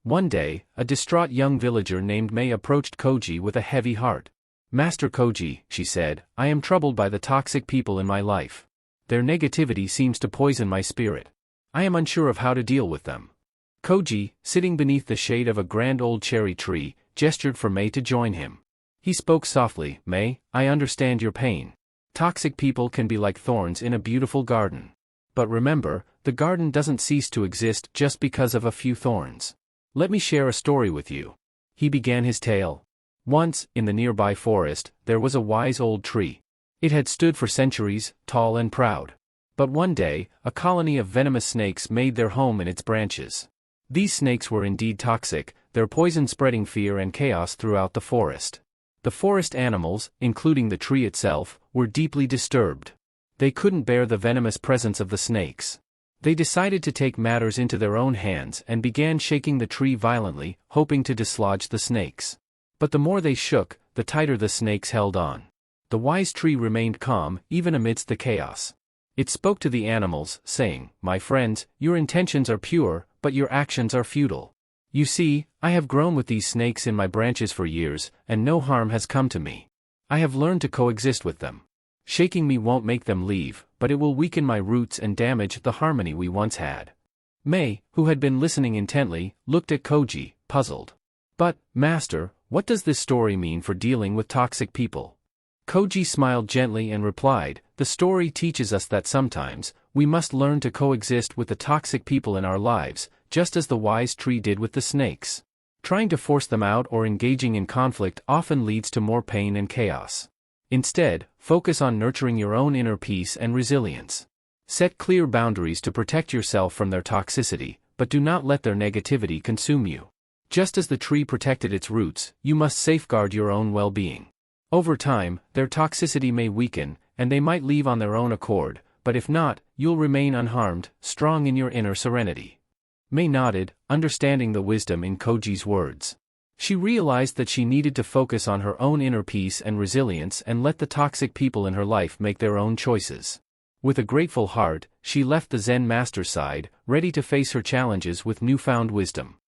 One day, a distraught young villager named May approached Koji with a heavy heart. "Master Koji," she said, "I am troubled by the toxic people in my life. Their negativity seems to poison my spirit. I am unsure of how to deal with them." Koji, sitting beneath the shade of a grand old cherry tree, gestured for May to join him. He spoke softly, "May, I understand your pain. Toxic people can be like thorns in a beautiful garden. But remember, the garden doesn't cease to exist just because of a few thorns. Let me share a story with you." He began his tale. Once, in the nearby forest, there was a wise old tree. It had stood for centuries, tall and proud. But one day, a colony of venomous snakes made their home in its branches. These snakes were indeed toxic, their poison spreading fear and chaos throughout the forest. The forest animals, including the tree itself, were deeply disturbed. They couldn't bear the venomous presence of the snakes. They decided to take matters into their own hands and began shaking the tree violently, hoping to dislodge the snakes. But the more they shook, the tighter the snakes held on. The wise tree remained calm, even amidst the chaos. It spoke to the animals, saying, "My friends, your intentions are pure, but your actions are futile. You see, I have grown with these snakes in my branches for years, and no harm has come to me. I have learned to coexist with them. Shaking me won't make them leave, but it will weaken my roots and damage the harmony we once had." May, who had been listening intently, looked at Koji, puzzled. "But, Master, what does this story mean for dealing with toxic people?" Koji smiled gently and replied, "The story teaches us that sometimes, we must learn to coexist with the toxic people in our lives, just as the wise tree did with the snakes. Trying to force them out or engaging in conflict often leads to more pain and chaos. Instead, focus on nurturing your own inner peace and resilience. Set clear boundaries to protect yourself from their toxicity, but do not let their negativity consume you. Just as the tree protected its roots, you must safeguard your own well-being. Over time, their toxicity may weaken, and they might leave on their own accord, but if not, you'll remain unharmed, strong in your inner serenity." May nodded, understanding the wisdom in Koji's words. She realized that she needed to focus on her own inner peace and resilience and let the toxic people in her life make their own choices. With a grateful heart, she left the Zen master's side, ready to face her challenges with newfound wisdom.